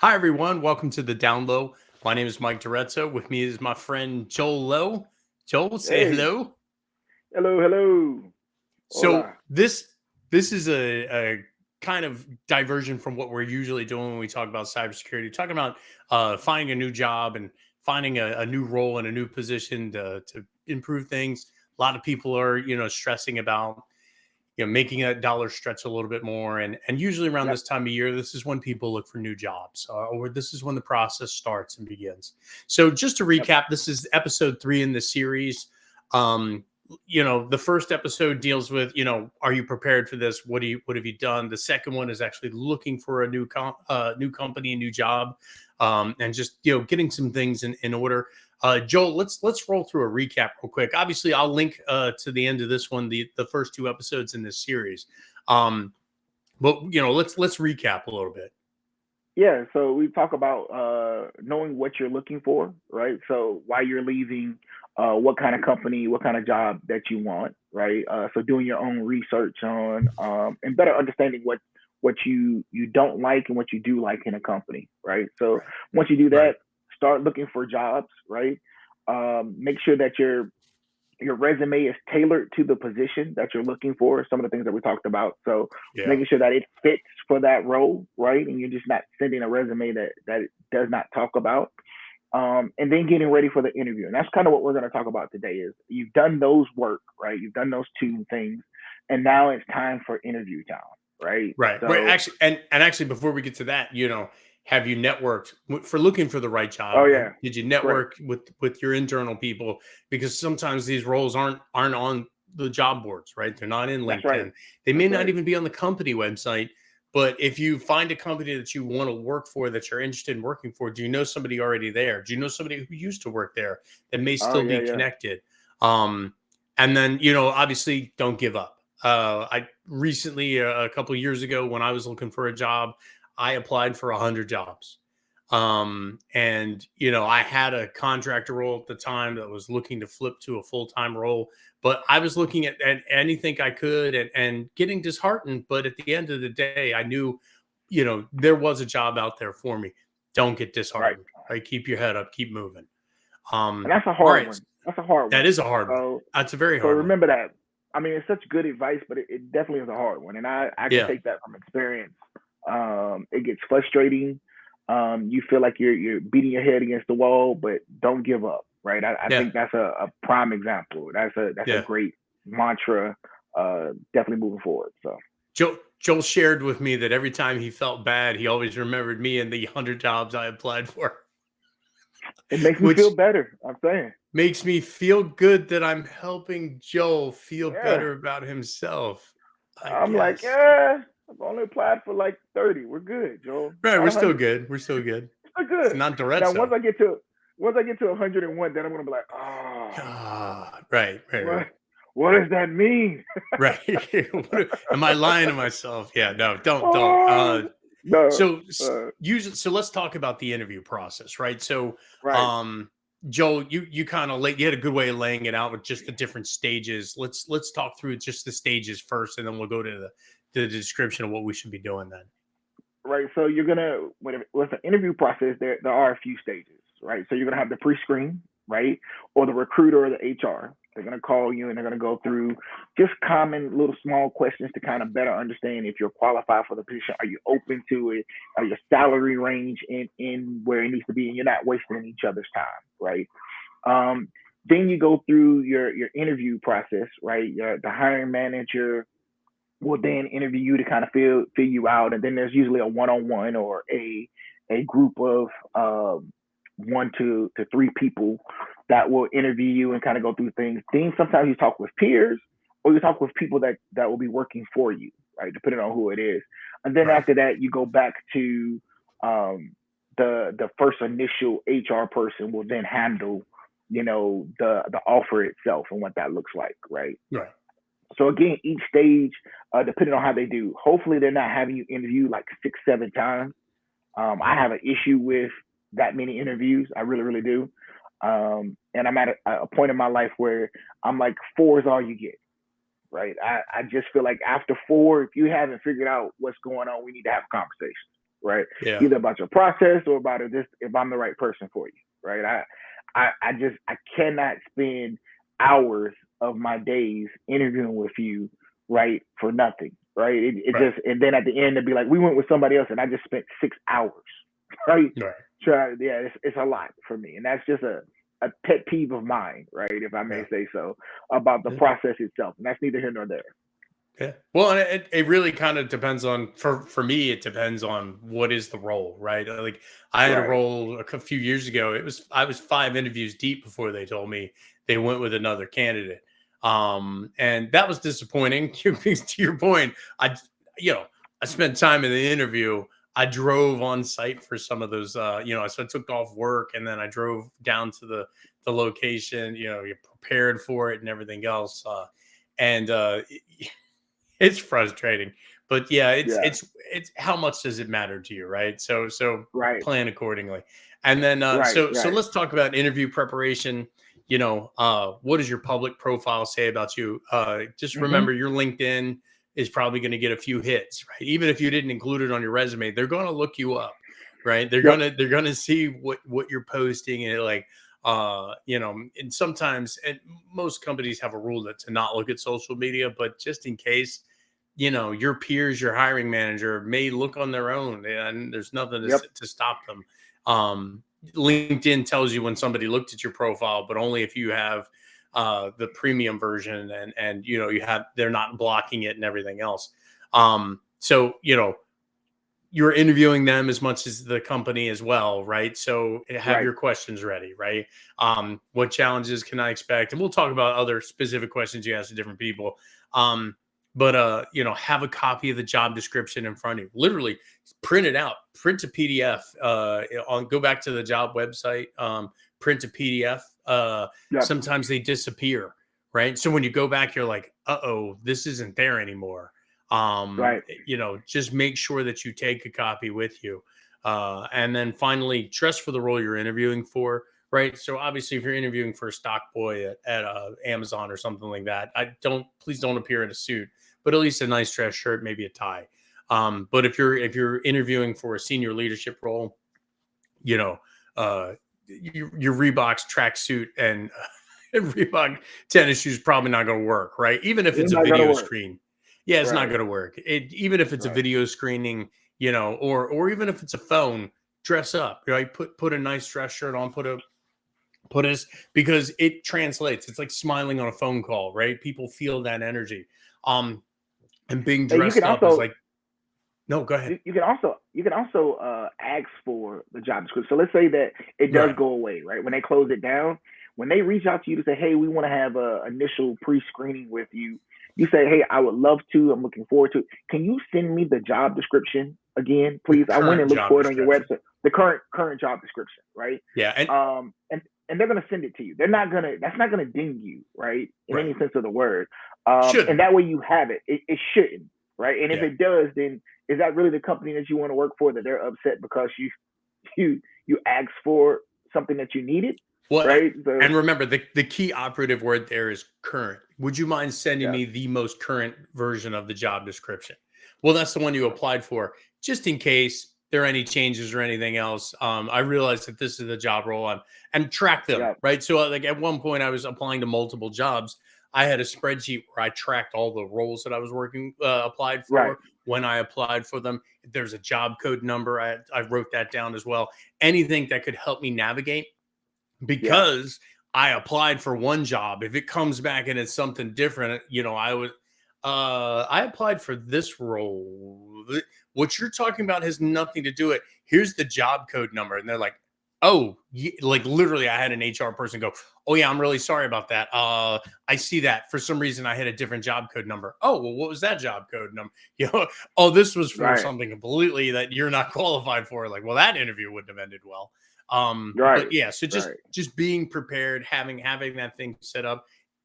Hi, everyone. Welcome to the Down Low. My name is Mike Dorezzo. With me is my friend Joel Lowe. Joel, say Hey, hello. hello, hello. So Hola. this is a kind of diversion from what we're usually doing when we talk about cybersecurity. Talking about finding a new job and finding a new role and a new position to improve things. A lot of people are stressing about making that dollar stretch a little bit more. And usually around Yep, this time of year, this is when people look for new jobs, or this is when the process starts and begins. So just to yep. recap, this is episode 3 in the series. Um, the first episode deals with, are you prepared for this? What have you done? The second one is actually looking for a new company, a new job, and just getting some things in order. Joel, let's roll through a recap real quick. Obviously, I'll link to the end of this one, the first 2 episodes in this series. Um, but let's recap a little bit. Yeah, so we talk about knowing what you're looking for, right? So why you're leaving, what kind of company, what kind of job that you want, right? So doing your own research on and better understanding what you don't like and what you do like in a company, right? So Right. once you do Right. that, start looking for jobs, right? Make sure that your resume is tailored to the position that you're looking for. Some of the things that we talked about. So Yeah. making sure that it fits for that role, right? And you're just not sending a resume that it does not talk about. And then getting ready for the interview. And that's kind of what we're going to talk about today is you've done those work, right? You've done those two things. And now it's time for interview time, right? Right. Right. So, Actually, and actually, before we get to that, have you networked for looking for the right oh job? yeah, Did you correct. network with your internal people? Because sometimes these roles aren't on the job boards, right? They're not in That's right. LinkedIn. They may That's not right. even be on the company website. But if you find a company that you want to work for, that you're interested in working for, do you know somebody already there? Do you know somebody who used to work there that may Oh still yeah, be yeah. connected? And then, obviously don't give up. I recently, a couple of years ago, when I was looking for a job, I applied for 100 jobs. And I had a contractor role at the time that was looking to flip to a full-time role, but I was looking at anything I could and getting disheartened. But at the end of the day, I knew, there was a job out there for me. Don't get Right. disheartened, right? Keep your head up, keep moving. And that's a All hard right. one. That's a hard That one. is a hard one. So That's a very so hard one. remember that. I mean, it's such good advice, but it definitely is a hard one, and I can Yeah. take that from experience. It gets frustrating. You feel like you're beating your head against the wall, but don't give up. Right. I Yeah. think that's a prime example. That's a Yeah. great mantra. Definitely moving forward. So Joel shared with me that every time he felt bad, he always remembered me and the 100 jobs I applied for, it makes me feel which better. I'm saying, makes me feel good that I'm helping Joel feel yeah. better about himself, I I'm like, guess. yeah. I've only applied for like 30. We're good, Joel. Right, Not we're still 100. good. We're still good. We're It's good. not Now Dorezzo. once I get to 101, then I'm gonna be like, Ah, right, right, what right, what does that mean? right. Am I lying to myself? Yeah, no, don't. Oh no, So uh, so let's talk about the interview process, right? So, right. um, Joel, you kind of you had a good way of laying it out with just the different stages. Let's talk through just the stages first, and then we'll go to the description of what we should be doing then. Right. So you're gonna with the interview process, there are a few stages, right? So you're gonna have the pre-screen, right, or the recruiter or the HR. They're gonna call you and they're gonna go through just common little small questions to kind of better understand if you're qualified for the position. Are you open to it? Are your salary range in where it needs to be? And you're not wasting each other's time, right? Um, then you go through your interview process, right? The hiring manager will then interview you to kind of fill you out, and then there's usually a one-on-one or a group of 1 to 3 people that will interview you and kind of go through things. Then sometimes you talk with peers or you talk with people that will be working for you, right? Depending on who it is. And then Right. after that, you go back to the first initial HR person will then handle the offer itself and what that looks like, right? Right. So again, each stage, depending on how they do, hopefully they're not having you interview like 6, 7 times. I have an issue with that many interviews. I really, really do. And I'm at a point in my life where I'm like, 4 is all you get, right? I just feel like after 4, if you haven't figured out what's going on, we need to have a conversation. right? Yeah. Either about your process or about if I'm the right person for you, right? I cannot spend hours of my days interviewing with you, right, for nothing, right? It Right. just, and then at the end it'd be like we went with somebody else and I just spent 6 hours, right? Right. Yeah, it's a lot for me, and that's just a pet peeve of mine, right, if I may Yeah. say so, about the Yeah. process itself, and that's neither here nor there. Yeah. Well, and it really kind of depends on for me, it depends on what is the role, right? Like I had a Right. role a few years ago. I was 5 interviews deep before they told me they went with another candidate. And that was disappointing. Because to your point, you know, I spent time in the interview. I drove on site for some of those, so I took off work and then I drove down to the location, you prepared for it and everything else. And it's frustrating, but yeah, Yeah. it's how much does it matter to you, right? So Right. plan accordingly. And then Right. so Right. let's talk about interview preparation. What does your public profile say about you? Just Hmm. remember your LinkedIn is probably going to get a few hits, right? Even if you didn't include it on your resume, they're going to look you up, right? Yep. They're gonna see what you're posting and like and sometimes, and most companies have a rule that to not look at social media, but just in case, your peers, your hiring manager may look on their own and there's nothing Yep. to stop them. LinkedIn tells you when somebody looked at your profile, but only if you have the premium version and they're not blocking it and everything else. So you're interviewing them as much as the company as well, right? So have Right. your questions ready, right? What challenges can I expect? And we'll talk about other specific questions you ask to different people. But have a copy of the job description in front of you. Literally print it out, print a PDF, go back to the job website, print a PDF. Yep. Sometimes they disappear, right? So when you go back, you're like, uh-oh, this isn't there anymore. Right. Just make sure that you take a copy with you. And then finally, dress for the role you're interviewing for, right? So obviously, if you're interviewing for a stock boy at Amazon or something like that, please don't appear in a suit, but at least a nice dress shirt, maybe a tie. But if you're interviewing for a senior leadership role, you know, your Reebok's tracksuit and and Reebok tennis shoes probably not going to work, right? Even if It's it's a not gonna video work. screen, yeah, it's not Right. going to work. Even if it's a Right. video screening, or even if it's a phone, dress up, right? Put a nice dress shirt on, put us because it translates. It's like smiling on a phone call, right? People feel that energy. Um, and being And you can dressed up is also like, no, go ahead. you can also ask for the job description. So let's say that it does Right. go away, right? When they close it down, when they reach out to you to say, "Hey, we want to have a initial pre-screening with you," you say, "Hey, I would love to. I'm looking forward to it. Can you send me the job description again, The please? I went current and looked job for it on your description. website. The current job description, right? Yeah. And And they're gonna send it to you. They're not gonna That's not gonna ding you, right? In right. any sense of the word. And Shouldn't. that way you have it. It shouldn't, right? And if Yeah. it does, then is that really the company that you want to work for, that they're upset because you asked for something that you needed, Well, right? So and remember the key operative word there is current. Would you mind sending yeah. me the most current version of the job description? Well, that's the one you applied for, just in case there are any changes or anything else. I realized that this is the job role and track them, Yeah. right? So, like at one point, I was applying to multiple jobs. I had a spreadsheet where I tracked all the roles that I was applied Right. for when I applied for them. If there's a job code number, I wrote that down as well. Anything that could help me navigate Yeah. because I applied for one job. If it comes back and it's something different, I applied for this role. What you're talking about has nothing to do with it. Here's the job code number. And they're like, oh, like literally, I had an HR person go, oh, yeah, I'm really sorry about that. I see that for some reason I had a different job code number. Oh, well, what was that job code number? Oh, this was for Right. something completely that you're not qualified for. Like, well, that interview wouldn't have ended well. But Right. yeah, so just Right. just being prepared, having that thing set up,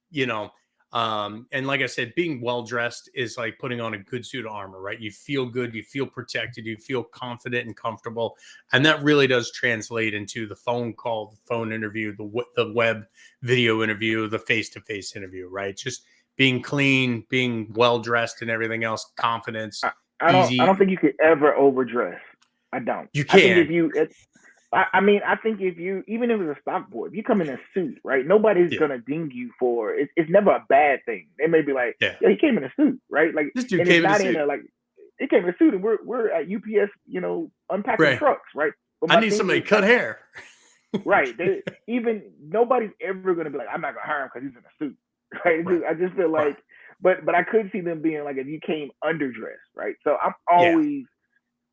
you know. And like I said, being well dressed is like putting on a good suit of armor, right? You feel good, you feel protected, you feel confident and comfortable, and that really does translate into the phone call, the phone interview, the web video interview, the face to face interview, right? Just being clean, being well dressed, and everything else, confidence, I, I don't easy. think you could ever overdress. I don't. You I think if can. you, I mean, I think if you, even if it's a stock board, if you come in a suit, right? Nobody's Yeah. gonna ding you for it. It's never a bad thing. They may be like, Yeah. yeah, he came in a suit, right? Like, This dude and it's came in a not in suit. a like, it came in a suit, and we're at UPS, unpacking Right. trucks, right? But I my need thing somebody is, to cut hair. right? They even nobody's ever gonna be like, I'm not gonna hire him because he's in a suit, right? Right. I just feel Right. like, but I could see them being like, if you came underdressed, right? So I'm Yeah. always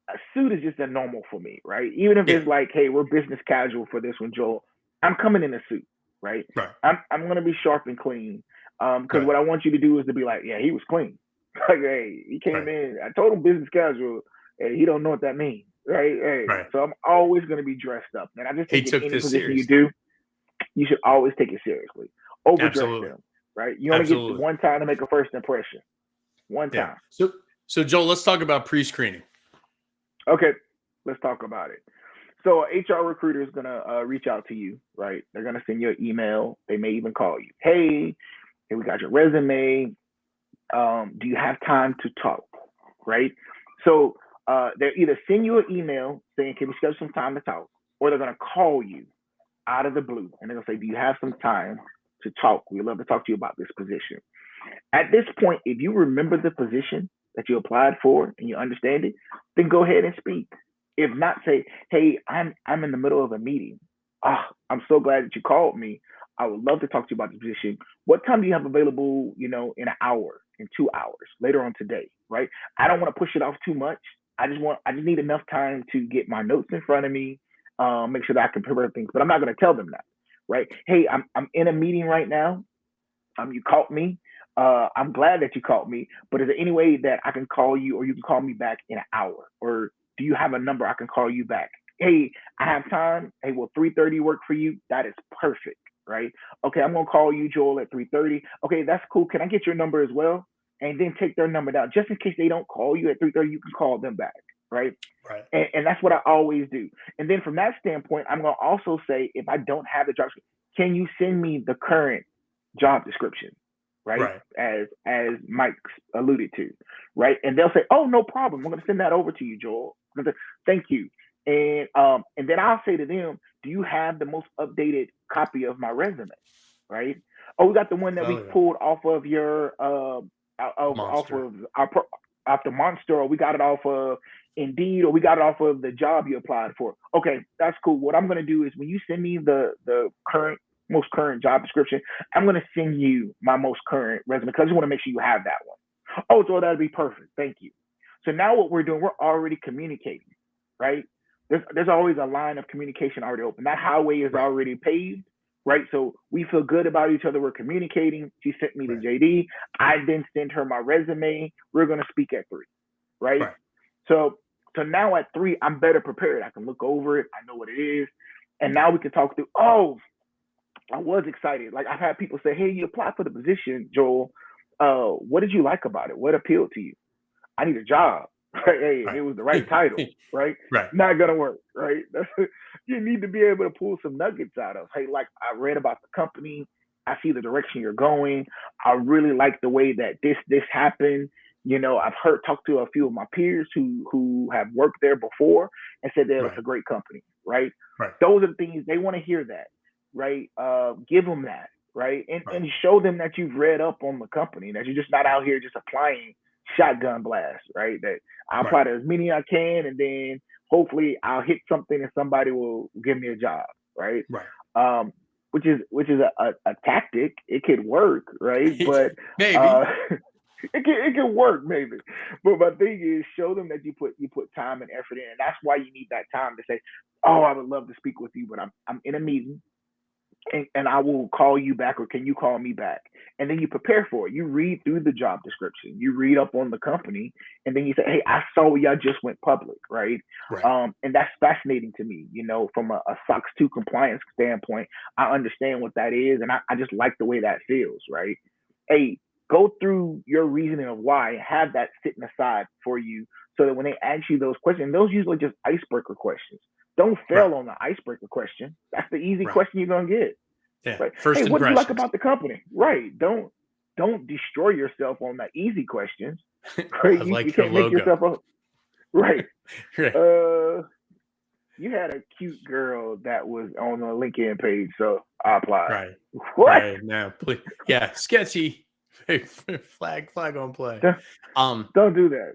a suit is just a normal for me, right? Even if Yeah. it's like, hey, we're business casual for this one, Joel. I'm coming in a suit, right? Right. I'm gonna be sharp and clean. Because Right. what I want you to do is to be like, yeah, he was clean. Like, hey, he came Right. in. I told him business casual. Hey, he don't know what that means, right? Hey, Right. so I'm always gonna be dressed up, and I just He think in took any this position you seriously. do, you should always take it seriously. Overdress Absolutely. them, right? You only get Absolutely. one time to make a first impression. One Yeah. time. So Joel, let's talk about pre-screening. Okay, let's talk about it. So HR recruiter is gonna reach out to you, right? They're gonna send you an email. They may even call you. Hey, we got your resume. Do you have time to talk? Right? So they either send you an email saying, can we schedule some time to talk? Or they're gonna call you out of the blue and they're gonna say, do you have some time to talk? We'd love to talk to you about this position. At this point, if you remember the position that you applied for and you understand it, then go ahead and speak. If not, say, hey, I'm in the middle of a meeting. I'm so glad that you called me. I would love to talk to you about the position. What time do you have available, in an hour, in 2 hours, later on today, right? I don't want to push it off too much. I just need enough time to get my notes in front of me, make sure that I can prepare things, but I'm not going to tell them that, right? Hey, I'm in a meeting right now. You called me. I'm glad that you called me, but is there any way that I can call you or you can call me back in an hour? Or do you have a number I can call you back? Hey, I have time. Hey, will 3:30 work for you? That is perfect, right? Okay, I'm gonna call you, Joel, at 3:30. Okay, that's cool. Can I get your number as well? And then take their number down. Just in case they don't call you at 3:30, you can call them back, right? Right. And that's what I always do. And then from that standpoint, I'm gonna also say if I don't have the job description, can you send me the current job description? Right? Right. As Mike alluded to, right? And they'll say, "Oh, no problem. I'm going to send that over to you, Joel. Thank you." And then I'll say to them, "Do you have the most updated copy of my resume?" Right? Oh, we got the one that we Oh, yeah. pulled off of your off Monster. of our off the Monster, or we got it off of Indeed, or we got it off of the job you applied for. Okay, that's cool. What I'm going to do is when you send me the most current job description, I'm going to send you my most current resume because I just want to make sure you have that one. Oh, so that'd be perfect. Thank you. So now what we're doing, we're already communicating, right? There's always a line of communication already open. That highway is Right. already paved, right? So we feel good about each other. We're communicating. She sent me the Right. JD. I then sent her my resume. We're going to speak at 3, right? Right. So now at 3, I'm better prepared. I can look over it. I know what it is. And now we can talk through, oh, I was excited. Like I've had people say, "Hey, you applied for the position, Joel. What did you like about it? What appealed to you?" I need a job. Hey, and Right. it was the right title, right? Right. Not gonna work, right? You need to be able to pull some nuggets out of. Hey, like I read about the company. I see the direction you're going. I really like the way that this happened. I've talked to a few of my peers who have worked there before and said that it's Right. a great company, right? Right. Those are the things they want to hear that, right? Give them that, right? And Right. show them that you've read up on the company, that you're just not out here just applying shotgun blast, right? That I Right. apply to as many I can, and then hopefully I'll hit something and somebody will give me a job, right? Right. Which is a tactic. It could work, right? But Maybe. it can work maybe. But my thing is show them that you put time and effort in, and that's why you need that time to say, "Oh, I would love to speak with you, but I'm in a meeting." And I will call you back, or can you call me back? And then you prepare for it. You read through the job description, you read up on the company, and then you say, "Hey, I saw y'all just went public, right?" Right. And that's fascinating to me. From a SOX 2 compliance standpoint, I understand what that is, and I just like the way that feels, right? Hey, go through your reasoning of why, have that sitting aside for you, so that when they ask you those questions, those usually just icebreaker questions. Don't Right. fail on the icebreaker question. That's the easy Right. question you're gonna get. Yeah. Right. Hey, First what did you like impressions. about the company? Right. Don't destroy yourself on the easy questions. I Right. You like your can't make logo. yourself up. Right. Right. You had a cute girl that was on the LinkedIn page, so I applied. Right. What? Right. No, please. Yeah. Sketchy. Flag on play. Don't, Um, don't do that.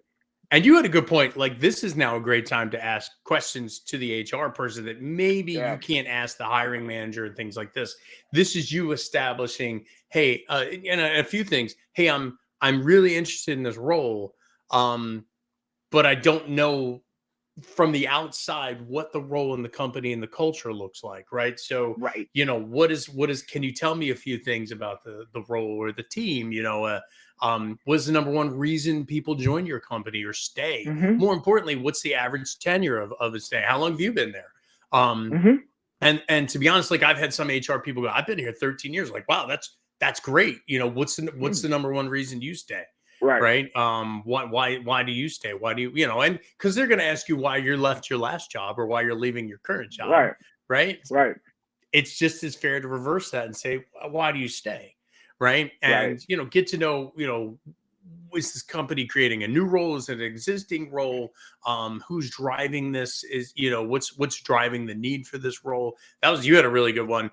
And you had a good point. Like, this is now a great time to ask questions to the HR person that maybe you Yeah. can't ask the hiring manager and things like this. This is you establishing, hey, and a few things. Hey, I'm really interested in this role, but I don't know from the outside what the role in the company and the culture looks like, right? So, Right. what is can you tell me a few things about the role or the team? What's the number one reason people join your company or stay? Mm-hmm. More importantly, what's the average tenure of a stay? How long have you been there? Um, Mm-hmm. and to be honest, like, I've had some HR people go, I've been here 13 years. Like, wow, that's great. What's the number one reason you stay? Right. Right. Why do you stay? Why do and because they're going to ask you why you left your last job or why you're leaving your current job. Right. Right. Right. It's just as fair to reverse that and say, why do you stay? Right. Right. And, get to know, is this company creating a new role? Is it an existing role? Who's driving this? What's driving the need for this role? You had a really good one.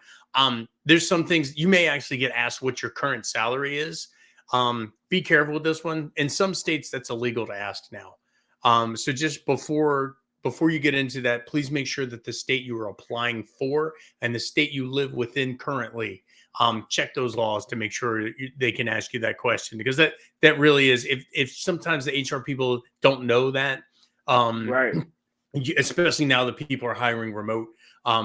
There's some things you may actually get asked what your current salary is. Be careful with this one. In some states, that's illegal to ask now. So just before you get into that, please make sure that the state you are applying for and the state you live within currently, check those laws to make sure they can ask you that question, because that really is, if sometimes the HR people don't know that, Right. especially now that people are hiring remote,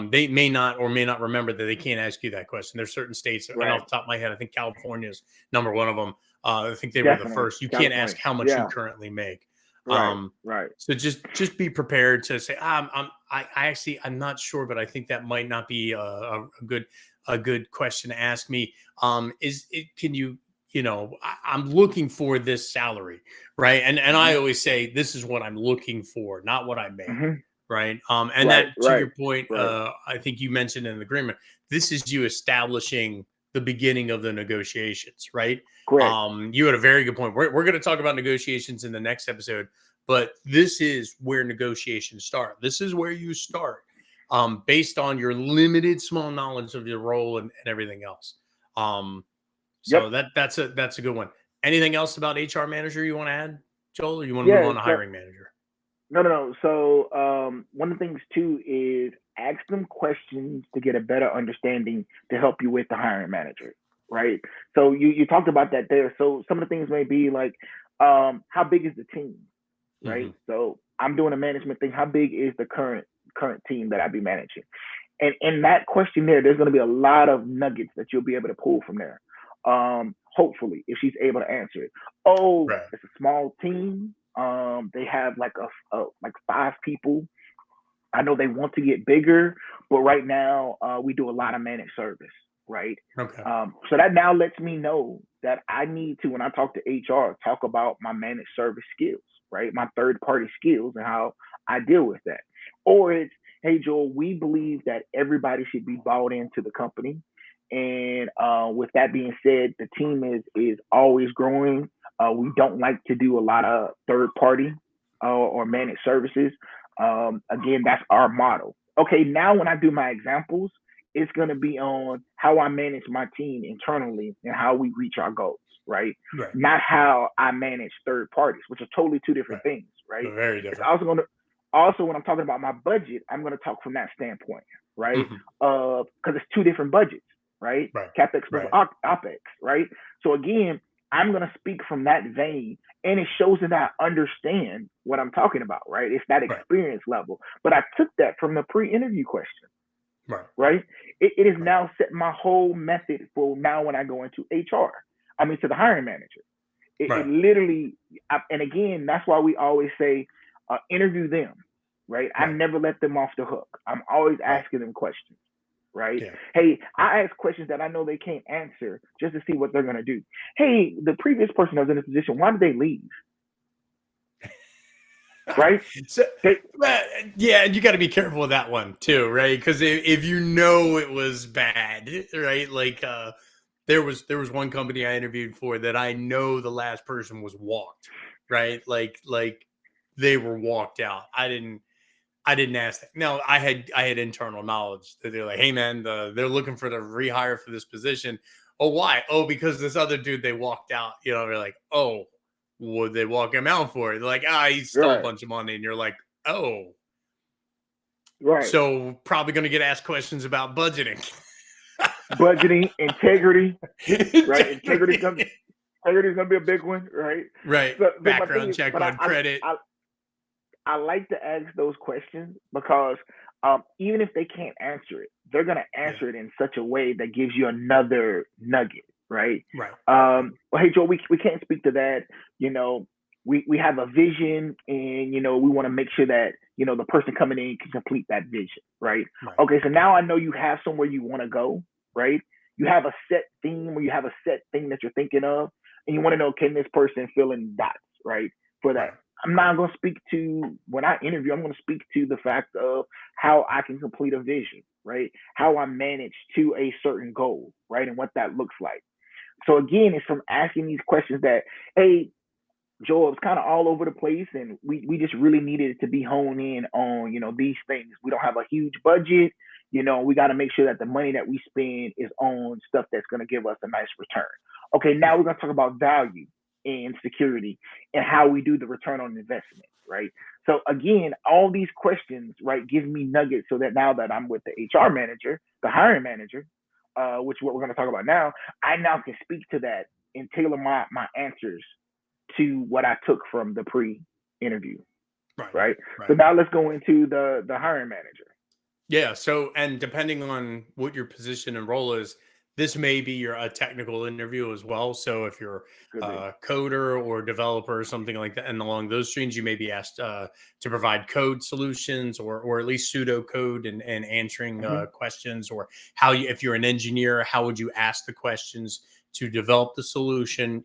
they may not remember that they can't ask you that question. There's certain states, and Right. off the top of my head, I think California is number one of them. I think they were the Definitely. first. You can't California. ask how much you Yeah. currently make. Right. Right. So just be prepared to say, I'm not sure, but I think that might not be a good question to ask me. Can you, I'm looking for this salary, right? And I Mm-hmm. always say, this is what I'm looking for, not what I make. Mm-hmm. Right. And Right. that, to Right. your point, Right. I think you mentioned in the agreement, this is you establishing the beginning of the negotiations, right? Correct. You had a very good point. We're going to talk about negotiations in the next episode, but this is where negotiations start. This is where you start, based on your limited small knowledge of your role and everything else. Yep. So that's a good one. Anything else about HR manager you want to add, Joel, or you want to move Yeah. on to So hiring manager? no. So one of the things too is ask them questions to get a better understanding to help you with the hiring manager, right? So you talked about that there. So some of the things may be like, how big is the team, Mm-hmm. right? So I'm doing a management thing. How big is the current team that I be managing? And in that question there's going to be a lot of nuggets that you'll be able to pull from there. Hopefully, if she's able to answer it. Oh, Right. it's a small team. They have like like 5 people. I know they want to get bigger, but right now we do a lot of managed service, right? Okay. So that now lets me know that I need to, when I talk to HR, talk about my managed service skills, right? My third party skills and how I deal with that. Or it's, hey, Joel, we believe that everybody should be bought into the company. And with that being said, the team is always growing. We don't like to do a lot of third party or managed services. Again, that's our model. Okay, now when I do my examples, it's going to be on how I manage my team internally and how we reach our goals, right? Right. Not how I manage third parties, which are totally two different Right. things, right? Very It's different. also going to also when I'm talking about my budget, I'm going to talk from that standpoint, right? Mm-hmm. Because it's two different budgets, right? Right. CapEx versus Right. OpEx, right? So again, I'm going to speak from that vein, and it shows that I understand what I'm talking about, right? It's that Right. experience level. But I took that from the pre-interview question, Right. right? It has Right. now set my whole method for now when I go into HR. I mean, to the hiring manager. It Right. literally, and again, that's why we always say interview them, right? I Right. never let them off the hook. I'm always Right. asking them questions, right? Yeah. Hey, I ask questions that I know they can't answer just to see what they're going to do. Hey, the previous person that was in this position, why did they leave? Right? So, They, yeah, you got to be careful with that one too, right? Because if you know it was bad, right? Like, there was one company I interviewed for that I know the last person was walked, right? Like they were walked out. I didn't ask that. No, I had internal knowledge that they're like, hey man, they're looking for the rehire for this position. Oh, why? Oh, because this other dude they walked out. You know, they're like, oh, what they walk him out for? They're like, he stole a Right. bunch of money, and you're like, oh, Right. so probably going to get asked questions about budgeting, Budgeting, integrity, right? Integrity integrity, is gonna be a big one, right? right? So my thing Background is, check but on credit. I like to ask those questions because even if they can't answer it, they're gonna Yeah, answer it in such a way that gives you another nugget, right? right, right, Well, hey Joe, we can't speak to that. You know, we have a vision, and we want to make sure that the person coming in can complete that vision, right? right, Okay, so now I know you have somewhere you want to go, right? You have a set theme, or you have a set thing that you're thinking of, and you want to know, can this person fill in dots, right? For that. right, I'm not going to speak to, when I interview, I'm going to speak to the fact of how I can complete a vision, right? How right. I manage to a certain goal, right? And what that looks like. So again, it's from asking these questions that, hey, Joel, it's kind of all over the place, and we just really needed it to be honed in on these things. We don't have a huge budget. We got to make sure that the money that we spend is on stuff that's going to give us a nice return. Okay, now Right. we're going to talk about value and security and how we do the return on investment, right? So again, all these questions, right, give me nuggets so that now that I'm with the HR manager, the hiring manager, which is what we're going to talk about now, I now can speak to that and tailor my answers to what I took from the pre-interview, Right. right? So Right. now let's go into the hiring manager. Yeah. So, and depending on what your position and role is, this may be a technical interview as well. So, if you're Could be. a coder or developer or something like that, and along those streams, you may be asked to provide code solutions or at least pseudo code and answering Mm-hmm. questions, or how you, if you're an engineer, how would you ask the questions to develop the solution?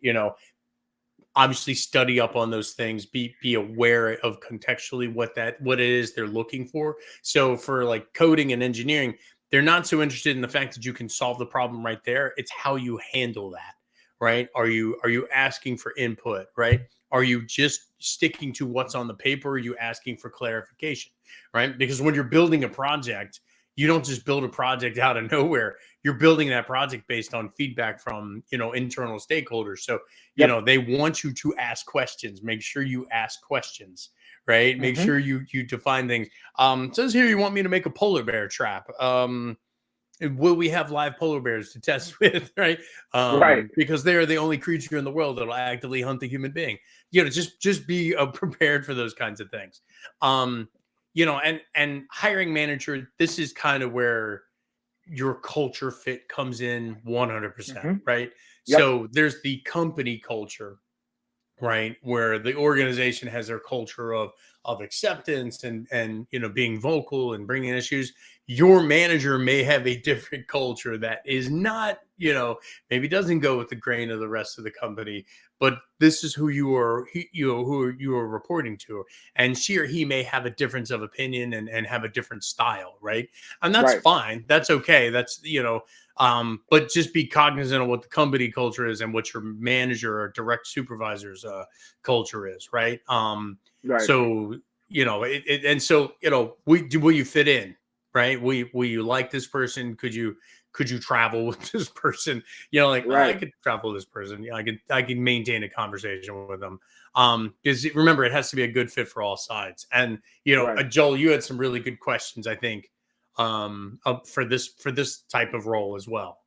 Obviously study up on those things, be aware of contextually what it is they're looking for. So for like coding and engineering, they're not so interested in the fact that you can solve the problem right there. It's how you handle that, right? Are you asking for input, right? Are you just sticking to what's on the paper? Are you asking for clarification, right? Because when you're building a project, you don't just build a project out of nowhere. You're building that project based on feedback from internal stakeholders. So Yep. they want you to ask questions. Make sure you ask questions, right? Make Mm-hmm. sure you define things. It says here you want me to make a polar bear trap. Will we have live polar bears to test with, right? Right. Because they are the only creature in the world that will actively hunt a human being. Just be prepared for those kinds of things. And hiring manager, this is kind of where your culture fit comes in 100%, Mm-hmm. right? Yep. So there's the company culture, right, where the organization has their culture of acceptance and being vocal and bringing issues. Your manager may have a different culture that is not, maybe doesn't go with the grain of the rest of the company, but this is who you are, who you are reporting to, and she or he may have a difference of opinion and have a different style, right? And that's Right. fine, that's okay, that's but just be cognizant of what the company culture is and what your manager or direct supervisor's culture is, right? Right. So and so will you fit in, right? Will you like this person? Could you travel with this person? Like, I Right. could travel with this person. Yeah, I can maintain a conversation with them. Because remember, it has to be a good fit for all sides. And Right. Joel, you had some really good questions, I think, for this type of role as well.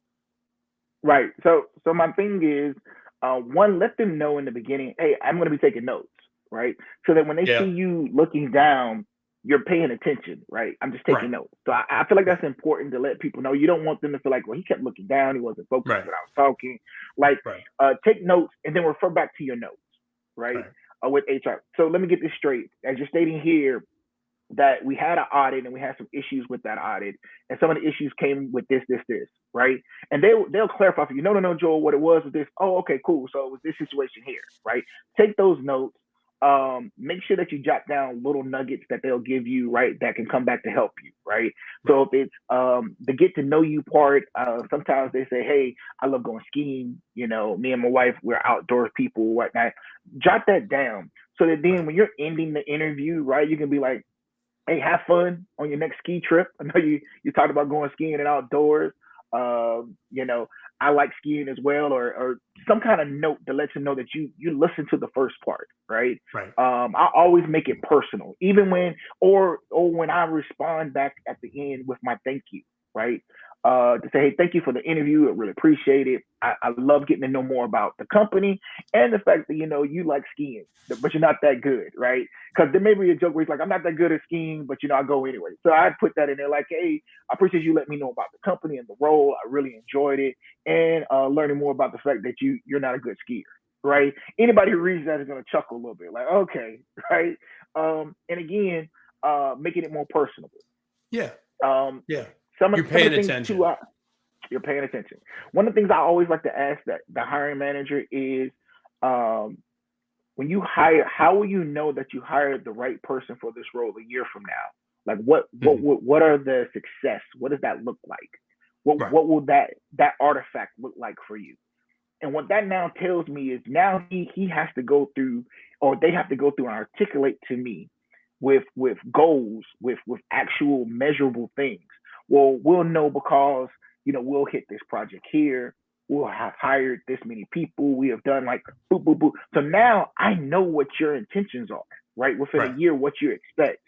Right. So my thing is, one, let them know in the beginning, hey, I'm going to be taking notes, right? So that when they see Yeah. you looking down, you're paying attention, right? I'm just taking Right. notes. So I feel like Right. that's important to let people know. You don't want them to feel like, well, he kept looking down, he wasn't focused Right. when I was talking. Like, Right. take notes and then refer back to your notes, right? Right. With HR. So let me get this straight. As you're stating here, that we had an audit and we had some issues with that audit, and some of the issues came with this, right? And they'll clarify for you. No, Joel, what it was this. Oh, okay, cool. So it was this situation here, right? Take those notes. make sure that you jot down little nuggets that they'll give you, right, that can come back to help you, right? So if it's the get to know you part, sometimes they say, hey, I love going skiing. You know, me and my wife, we're outdoors people, whatnot. Jot that down so that then when you're ending the interview, right, you can be like, hey, have fun on your next ski trip. I know you talked about going skiing and outdoors. You know, I like skiing as well, or some kind of note to let you know that you listen to the first part, right? Right. I always make it personal, even when when I respond back at the end with my thank you, right? To say, hey, thank you for the interview. I really appreciate it. I love getting to know more about the company and the fact that, you know, you like skiing, but you're not that good, right? Because there may be a joke where he's like, I'm not that good at skiing, but, you know, I go anyway. So I put that in there like, hey, I appreciate you letting me know about the company and the role. I really enjoyed it. And learning more about the fact that you're not a good skier, right? Anybody who reads that is going to chuckle a little bit like, okay, right? And again, making it more personable. Yeah. Yeah. Some You're of paying the things attention. too, you're paying attention. One of the things I always like to ask that the hiring manager is, when you hire, how will you know that you hired the right person for this role a year from now? Like what are the success? What does that look like? Right. What will that artifact look like for you? And what that now tells me is now he has to go through, or they have to go through and articulate to me with goals, with actual measurable things. Well, we'll know because, you know, we'll hit this project here. We'll have hired this many people. We have done like boop, boop, boop. So now I know what your intentions are, right? Within Right. a year, what you expect,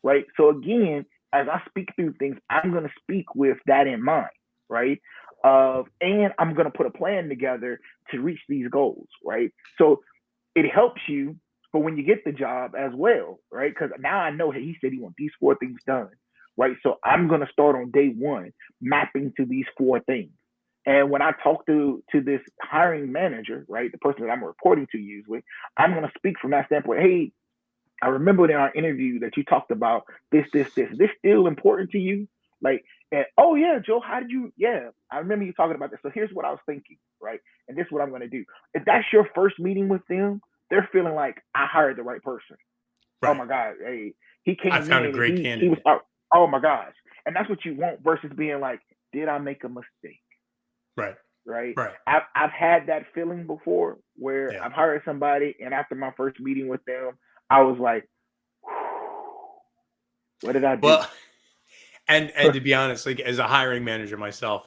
right? So again, as I speak through things, I'm going to speak with that in mind, right? And I'm going to put a plan together to reach these goals, right? So it helps you for when you get the job as well, right? Because now I know, hey, he said he wants these 4 things done, right? So I'm going to start on day 1 mapping to these 4 things. And when I talk to this hiring manager, right, the person that I'm reporting to usually, I'm going to speak from that standpoint. Hey, I remembered in our interview that you talked about this. Is this still important to you? Like, and oh yeah, Joe, how did you? Yeah, I remember you talking about this. So here's what I was thinking, right? And this is what I'm going to do. If that's your first meeting with them, they're feeling like I hired the right person. Oh Right. my God, hey, he I came found a in and great he was, candidate. oh my gosh, and that's what you want versus being like, did I make a mistake? Right. Right. Right. I've had that feeling before where Yeah. I've hired somebody and after my first meeting with them, I was like, what did I do? Well, and to be honest, like as a hiring manager myself,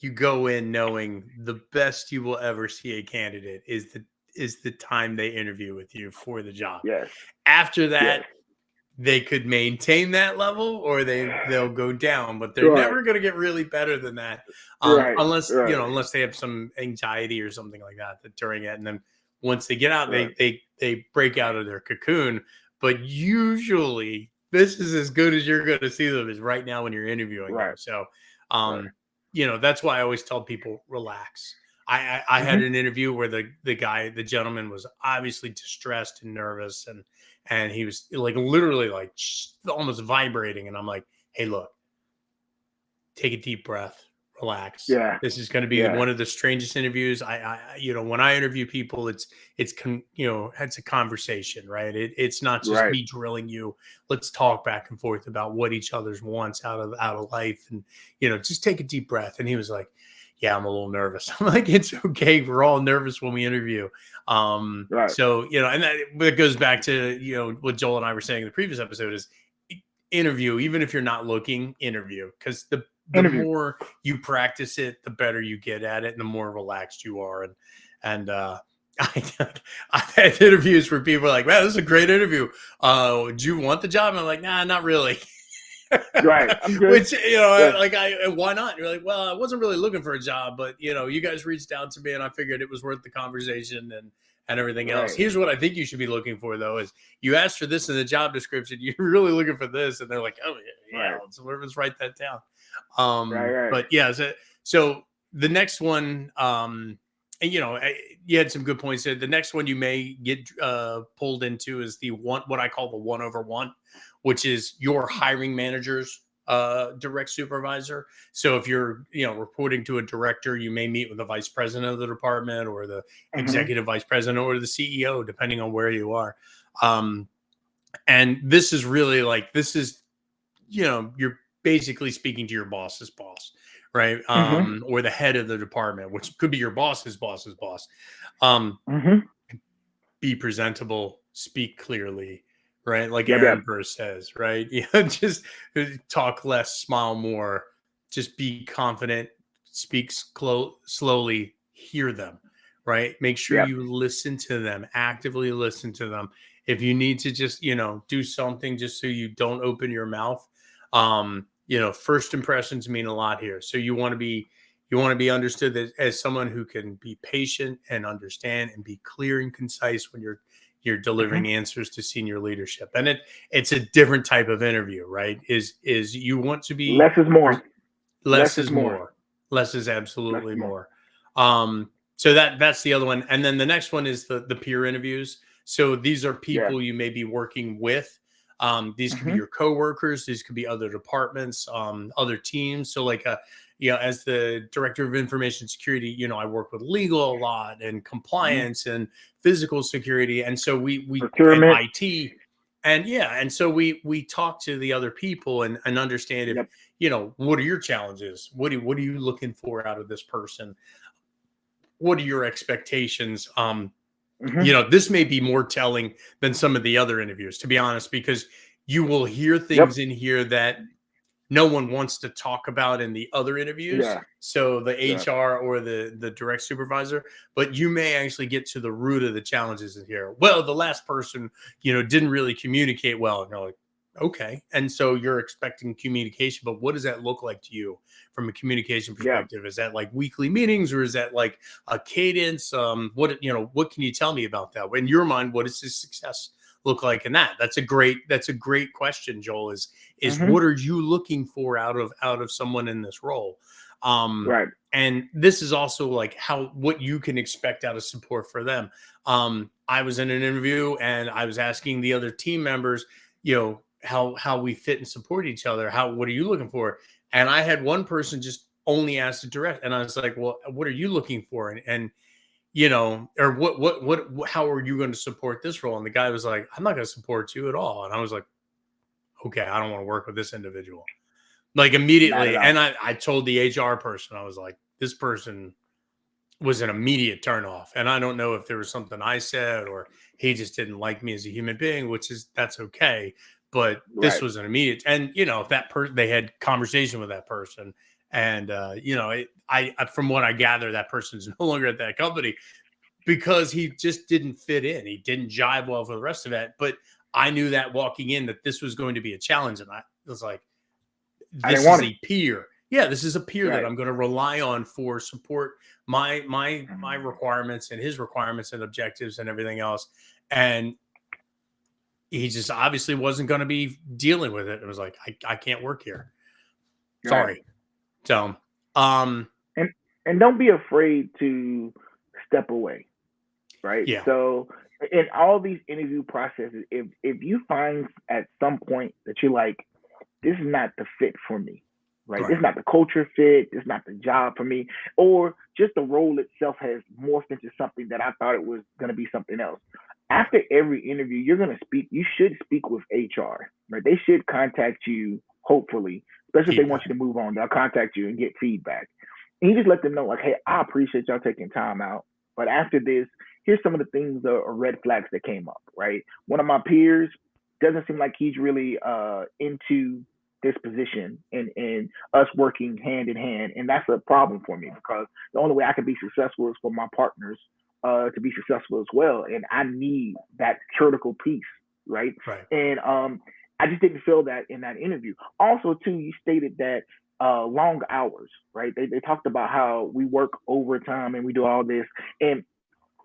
you go in knowing the best you will ever see a candidate is the time they interview with you for the job. Yes. After that, Yes. they could maintain that level or they'll go down, but they're Right. never going to get really better than that. Right. Unless, you Right. know, unless they have some anxiety or something like that during it. And then once they get out, Right. they break out of their cocoon. But usually this is as good as you're going to see them is right now when you're interviewing them. Right. So, Right. you know, that's why I always tell people relax. I had Mm-hmm. an interview where the gentleman was obviously distressed and nervous and he was like literally like almost vibrating. And I'm like, hey, look, take a deep breath, relax. Yeah. This is going to be Yeah. one of the strangest interviews. You know, when I interview people, you know, it's a conversation, right? It's not just Right. me drilling you. Let's talk back and forth about what each other's wants out of life, and you know, just take a deep breath. And he was like, "Yeah, I'm a little nervous." I'm like, "It's okay. We're all nervous when we interview." Right. So you know, and that goes back to you know what Joel and I were saying in the previous episode is interview, even if you're not looking, interview because the Interview. more you practice it, the better you get at it, and the more relaxed you are. And I've had interviews where people are like, "Man, this is a great interview. Do you want the job?" And I'm like, "Nah, not really." Right. I'm good. Which you know, Yeah. like why not? You're like, well, I wasn't really looking for a job, but you know, you guys reached out to me, and I figured it was worth the conversation and everything else. Right. Here's what I think you should be looking for, though: is you asked for this in the job description. You're really looking for this, and they're like, oh yeah, Right. let's write that down. Right. Right. But yeah, so the next one, and you know, you had some good points there. The next one you may get pulled into is the one, what I call the 1/1, which is your hiring manager's direct supervisor. So if you're, reporting to a director, you may meet with the vice president of the department or the executive vice president or the CEO, depending on where you are. And this is really like, you're basically speaking to your boss's boss, right? Or the head of the department, which could be your boss's boss's boss. Be presentable, speak clearly, right? Like Aaron Burr says, right? Just talk less, smile more, just be confident, speak slowly, hear them, right? Make sure you listen to them, actively listen to them. If you need to just, do something just so you don't open your mouth, first impressions mean a lot here. So you want to be understood as someone who can be patient and understand and be clear and concise when you're delivering answers to senior leadership. And it's a different type of interview, right? Is you want to be less is more. Less is more. Less is absolutely more. So that's the other one. And then the next one is the peer interviews. So these are people you may be working with. These could be your coworkers. These could be other departments, other teams. So like, as the director of information security, I work with legal a lot and compliance and physical security. And so we and IT and so we talk to the other people and understand if, what are your challenges? What are you looking for out of this person? What are your expectations? This may be more telling than some of the other interviews, to be honest, because you will hear things in here that no one wants to talk about in the other interviews. So the HR or the direct supervisor, but you may actually get to the root of the challenges in here. Well, the last person, didn't really communicate well. And you're like, okay. And so you're expecting communication, but what does that look like to you from a communication perspective? Is that like weekly meetings or is that like a cadence? What can you tell me about that? In your mind, what does this success look like in that? That's a great question, Joel, is what are you looking for out of someone in this role? And this is also like what you can expect out of support for them. I was in an interview and I was asking the other team members, how we fit and support each other. What are you looking for? And I had one person just only ask the direct, and I was like, well, what are you looking for? And or what, how are you going to support this role? And the guy was like, I'm not going to support you at all. And I was like, okay, I don't want to work with this individual. Like immediately. And I told the HR person, I was like, this person was an immediate turnoff. And I don't know if there was something I said or he just didn't like me as a human being, that's okay. But this was an immediate, and that person, they had conversation with that person. And, from what I gather, that person's no longer at that company because he just didn't fit in. He didn't jive well for the rest of it. But I knew that walking in that this was going to be a challenge. And I was like, this is a peer. Yeah, this is a peer that I'm going to rely on for support, my requirements and his requirements and objectives and everything else. And he just obviously wasn't going to be dealing with it. It was like, I can't work here. Sorry. So, and don't be afraid to step away, right? Yeah. So in all these interview processes, if you find at some point that you're like, this is not the fit for me, right? This is not the culture fit. This is not the job for me, or just the role itself has morphed into something that I thought it was going to be something else. After every interview, you should speak with HR, right? They should contact you, hopefully, especially if they want you to move on. They'll contact you and get feedback. And you just let them know, like, hey, I appreciate y'all taking time out. But after this, here's some of the things or red flags that came up, right? One of my peers doesn't seem like he's really into this position and us working hand in hand. And that's a problem for me because the only way I can be successful is for my partners to be successful as well. And I need that critical piece, right? And I just didn't feel that in that interview. Also, too, you stated that long hours, right? They talked about how we work overtime and we do all this. And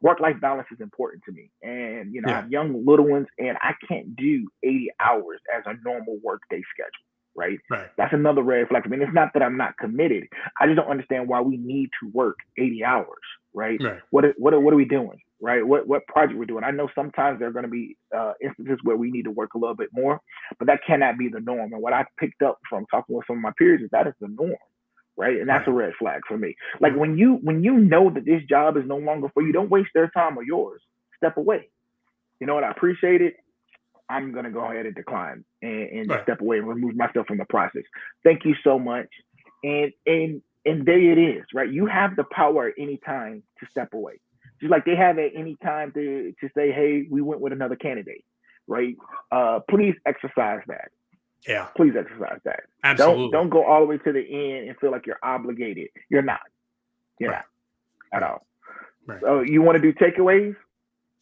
work-life balance is important to me. And, I have young little ones and I can't do 80 hours as a normal workday schedule. Right? That's another red flag. I mean, it's not that I'm not committed. I just don't understand why we need to work 80 hours. Right? What are we doing? right? What project we're doing. I know sometimes there are going to be instances where we need to work a little bit more, but that cannot be the norm. And what I picked up from talking with some of my peers is that is the norm, right? And that's a Right. red flag for me. Like when you know that this job is no longer for you, don't waste their time or yours. Step away. You know what? I appreciate it. I'm gonna go ahead and decline and Right. step away and remove myself from the process. Thank you so much. And there it is, right? You have the power at any time to step away. Just like they have at any time to say, hey, we went with another candidate, right? Please exercise that. Yeah. Please exercise that. Absolutely. Don't go all the way to the end and feel like you're obligated. You're not. You're Right. not at all. Right. So you want to do takeaways?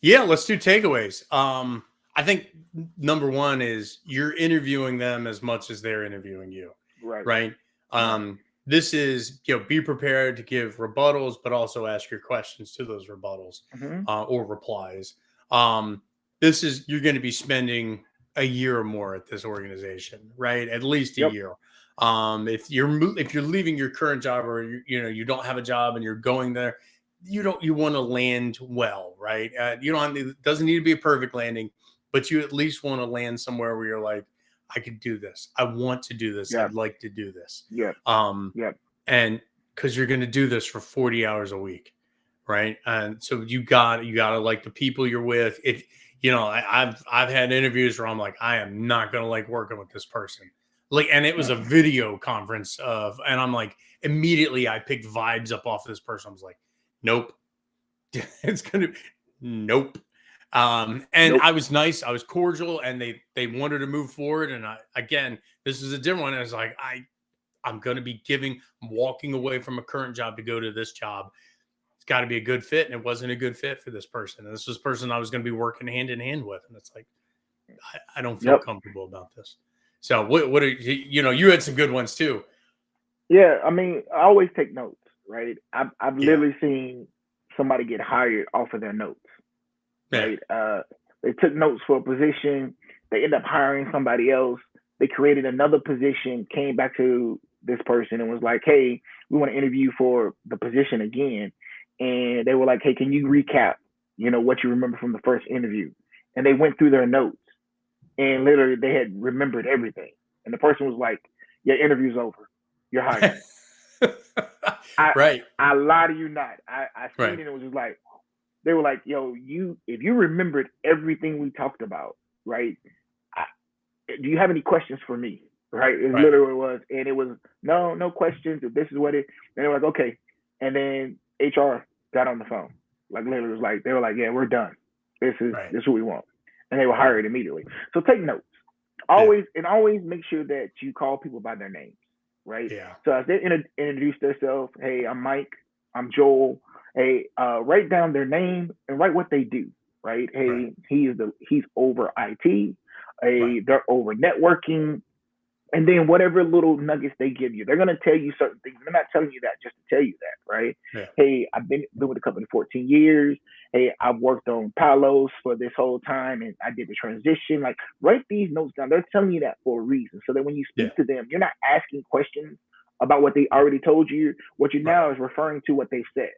Yeah, let's do takeaways. I think number one is you're interviewing them as much as they're interviewing you. Right. Right. This is, be prepared to give rebuttals, but also ask your questions to those rebuttals or replies. This is, you're going to be spending a year or more at this organization, right? At least a year. If you're leaving your current job or you don't have a job and you're going there, you want to land well, right? It doesn't need to be a perfect landing, but you at least want to land somewhere where you're like, I could do this. I want to do this. I'd like to do this. And because you're going to do this for 40 hours a week, right? And so you got to like the people you're with. I've had interviews where I'm like, I am not going to like working with this person. Like, and it was a video conference and I'm like, immediately I picked vibes up off of this person. I was like, nope. It's going to, nope. I was nice. I was cordial, and they wanted to move forward. And this is a different one. I was like, I'm going to be walking away from a current job to go to this job. It's got to be a good fit. And it wasn't a good fit for this person. And this was a person I was going to be working hand in hand with. And it's like, I don't feel comfortable about this. So what are you had some good ones too. Yeah. I mean, I always take notes, right? I've literally seen somebody get hired off of their notes. Right. They took notes for a position. They end up hiring somebody else. They created another position, came back to this person and was like, hey, we want to interview for the position again. And they were like, hey, can you recap, what you remember from the first interview? And they went through their notes and literally they had remembered everything. And the person was like, your interview's over. You're hired. I lie to you not. I seen it and it was just like, they were like, yo, if you remembered everything we talked about, right? Do you have any questions for me? Right? It literally what it was. And it was, no questions. This is what it, and they were like, okay. And then HR got on the phone. Like literally was like, they were like, yeah, we're done. This is what we want. And they were hired immediately. So take notes. Always make sure that you call people by their names, right? Yeah. So as they introduce themselves, hey, I'm Mike, I'm Joel. Hey, write down their name and write what they do, right? Hey, he's over IT. Hey, they're over networking. And then whatever little nuggets they give you, they're going to tell you certain things. They're not telling you that just to tell you that, right? Yeah. Hey, I've been with the company 14 years. Hey, I've worked on Palos for this whole time and I did the transition. Like, write these notes down. They're telling you that for a reason. So that when you speak to them, you're not asking questions about what they already told you. What you now is referring to what they said.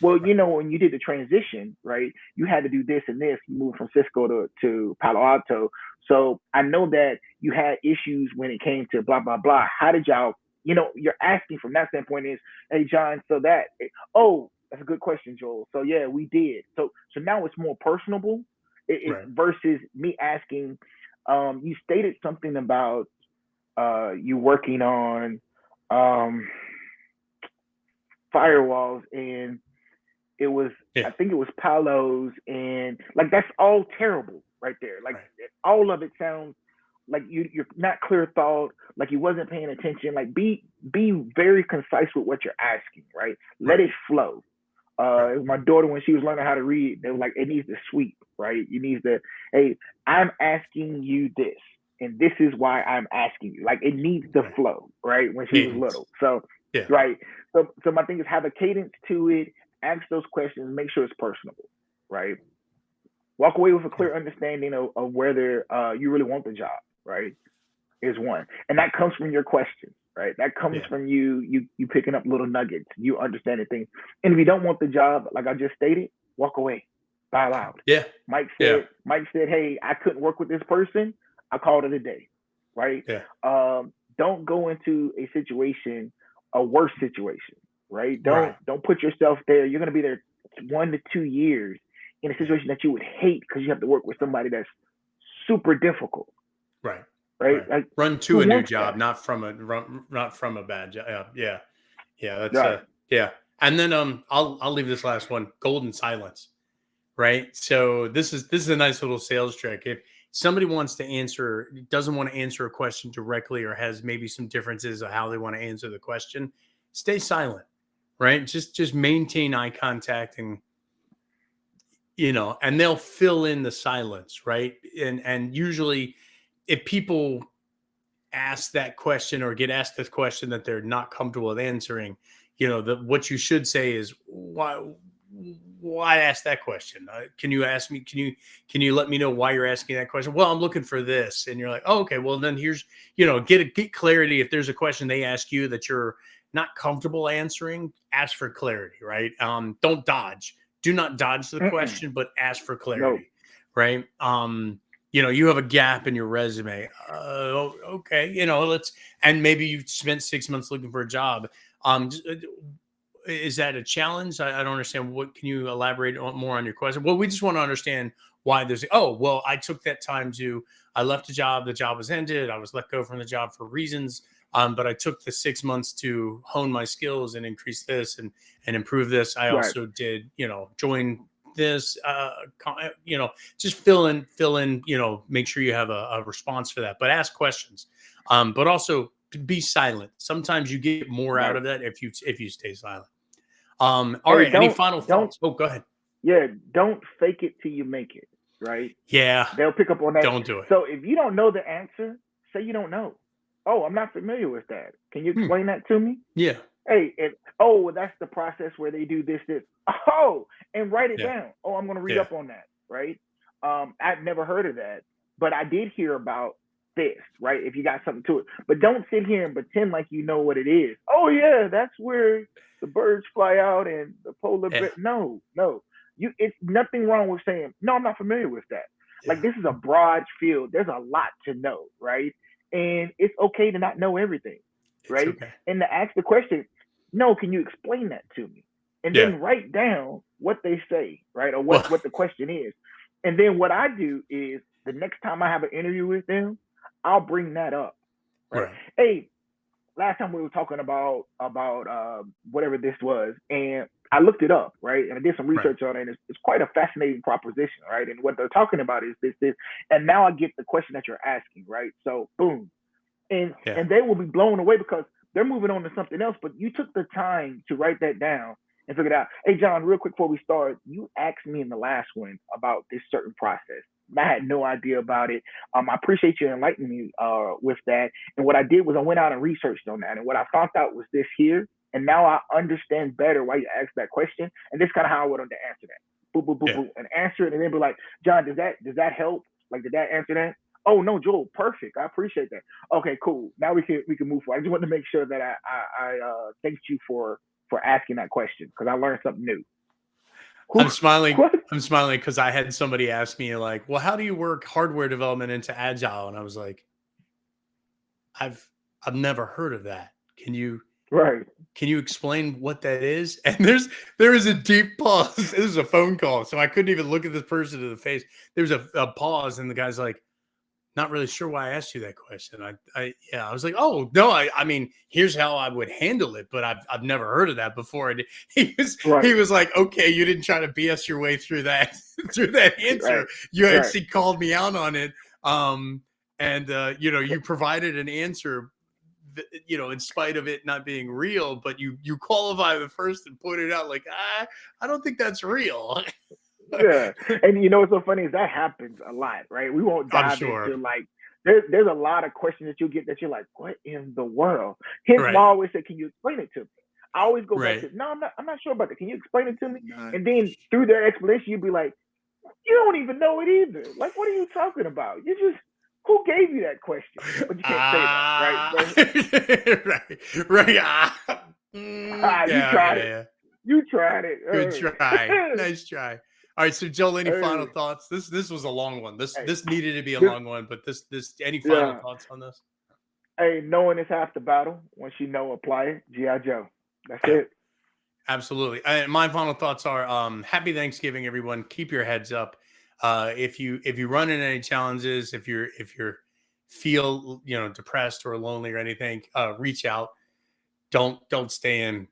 Well, when you did the transition, right, you had to do this and this. You moved from Cisco to Palo Alto. So I know that you had issues when it came to blah, blah, blah. How did y'all, you're asking from that standpoint is, hey, John, so that's a good question, Joel. So, yeah, we did. So now it's more personable versus me asking, you stated something about you working on firewalls and it was, I think it was Palos and like, that's all terrible right there. Like all of it sounds like you're not clear thought, like you wasn't paying attention. Like be very concise with what you're asking, right? Let it flow. My daughter, when she was learning how to read, they were like, it needs to sweep, right? You need to, hey, I'm asking you this, and this is why I'm asking you. Like it needs to flow, right? When she was little. So, right. So my thing is have a cadence to it. Ask those questions, make sure it's personable, right? Walk away with a clear understanding of whether you really want the job, right? Is one. And that comes from your questions, right? That comes from you picking up little nuggets, you understanding things. And if you don't want the job, like I just stated, walk away. out loud. Yeah. Mike Yeah. said, hey, I couldn't work with this person. I called it a day. Right. Yeah. Don't go into a worse situation. Right. Right. Don't put yourself there. You're going to be there 1 to 2 years in a situation that you would hate because you have to work with somebody that's super difficult. Right. Right. Right. Like, Run to who a new wants job, that? not from a bad job. Yeah. Yeah. Yeah. That's Right. yeah. And then I'll leave this last one. Golden silence. Right. So this is a nice little sales trick. If somebody doesn't want to answer a question directly, or has maybe some differences of how they want to answer the question, stay silent. Right. Just maintain eye contact, and and they'll fill in the silence. Right. And usually, if people ask that question or get asked this question that they're not comfortable with answering, what you should say is, why ask that question? Can you ask me? Can you let me know why you're asking that question? Well, I'm looking for this, and you're like, oh, okay. Well, then here's, get clarity. If there's a question they ask you that you're not comfortable answering, ask for clarity. Right? Don't dodge. Do not dodge the Mm-mm. question, but ask for No. clarity. Right? You have a gap in your resume. Okay, and maybe you spent 6 months looking for a job. Is that a challenge? I don't understand. What can you elaborate more on your question? Well, we just want to understand why there's. Oh, well, I took that time I left a job. The job was ended. I was let go from the job for reasons. But I took the 6 months to hone my skills and increase this and improve this. I Right. also did, join this, just fill in, make sure you have a response for that, but ask questions. But also be silent. Sometimes you get more out Right. of that if you stay silent. All Hey, right. Any final don't thoughts? Oh, go ahead. yeah, don't fake it till you make it. Right. Yeah. They'll pick up on that. Don't do it. So if you don't know the answer, say you don't know. Oh, I'm not familiar with that. Can you explain that to me? Yeah. Hey, well, that's the process where they do this. Oh, and write it Yeah. down. Oh, I'm gonna read Yeah. up on that. Right. I've never heard of that, but I did hear about this. Right. If you got something to it, but don't sit here and pretend like you know what it is. Oh yeah, that's where the birds fly out and the polar bear. Yeah. No. It's nothing wrong with saying no. I'm not familiar with that. Yeah. Like, this is a broad field. There's a lot to know, right? And it's okay to not know everything, It's right? okay. And to ask the question, no, can you explain that to me? And Yeah. then write down what they say, right? Or Well, what the question is. And then what I do is, the next time I have an interview with them, I'll bring that up, right? right. Hey, last time we were talking about whatever this was, and I looked it up, right? And I did some Right. research on it. And it's quite a fascinating proposition, right? And what they're talking about is this, and now I get the question that you're asking, right? So boom, and Yeah. they will be blown away because they're moving on to something else. But you took the time to write that down and figure it out. Hey, John, real quick before we start, you asked me in the last one about this certain process. I had no idea about it. I appreciate you enlightening me with that. And what I did was I went out and researched on that. And what I found out was this here. And now I understand better why you asked that question. And this is kind of how I would to answer that. Boop, boop, boop, Yeah. boop, and answer it. And then be like, John, does that help? Like, did that answer that? Oh no, Joel, perfect. I appreciate that. Okay, cool. Now we can move forward. I just wanted to make sure that I thanked you for asking that question because I learned something new. I'm smiling. What? I'm smiling because I had somebody ask me like, "Well, how do you work hardware development into agile?" And I was like, "I've never heard of that. Can you Right. explain what that is?" And there is a deep pause. This is a phone call, so I couldn't even look at this person in the face. There's a pause, and the guy's like, "Not really sure why I asked you that question." I was like, "Oh no, I mean, here's how I would handle it, but I've never heard of that before." And he Right. was like, "Okay, you didn't try to BS your way through that through that answer. Right. You Right. actually called me out on it, and you provided an answer." In spite of it not being real, but you qualify the first and pointed out like, I don't think that's real. Yeah. And you know what's so funny is that happens a lot, right? We won't I'm dive sure. into like there's a lot of questions that you'll get that you're like, what in the world? Hence why I Right. always say, can you explain it to me? I always go back Right. to, no, I'm not sure about that. Can you explain it to me? No. And then through their explanation, you'll be like, you don't even know it either. Like, what are you talking about? Who gave you that question? But you can't say that, right? Right. You Yeah. tried it. You tried it. Good try. Nice try. All right, so Joel, any final Hey, thoughts? This was a long one. This hey, this needed to be a this, long one, but this any final yeah. thoughts on this? Hey, knowing is half the battle. Once you know, apply it. GI Joe. That's Yeah, it. absolutely. And my final thoughts are happy Thanksgiving, everyone. Keep your heads up. If you run into any challenges, if you're feel depressed or lonely or anything, reach out. Don't stay in.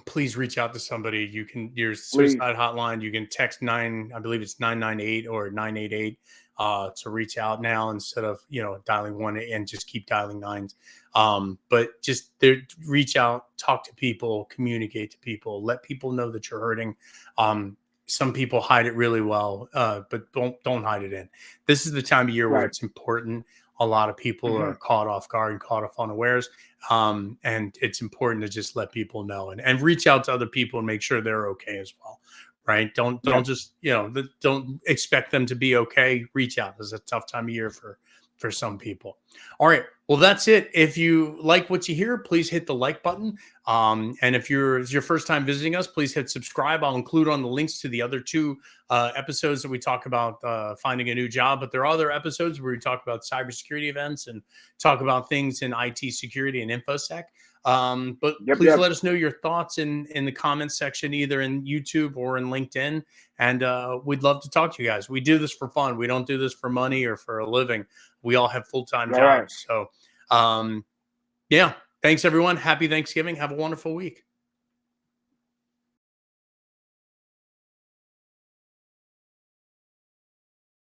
Please reach out to somebody. You can your Please. suicide hotline. You can text I believe it's 998 or 988 to reach out now instead of dialing one and just keep dialing nines. But just there, reach out, talk to people, communicate to people, let people know that you're hurting. Some people hide it really well, but don't hide it in. This is the time of year where Right. it's important. A lot of people Mm-hmm. are caught off guard and caught off unawares, and it's important to just let people know and reach out to other people and make sure they're okay as well, right? Don't Yep. just don't expect them to be okay. Reach out. It's a tough time of year for some people. All right, well, that's it. If you like what you hear, please hit the like button, and if it's your first time visiting us, please hit subscribe. I'll include on the links to the other two episodes that we talk about finding a new job, but there are other episodes where we talk about cybersecurity events and talk about things in IT security and infosec. But Yep. please Yep. let us know your thoughts in the comments section, either in YouTube or in LinkedIn. And we'd love to talk to you guys. We do this for fun. We don't do this for money or for a living. We all have full-time All right. jobs. So, yeah, thanks everyone. Happy Thanksgiving. Have a wonderful week.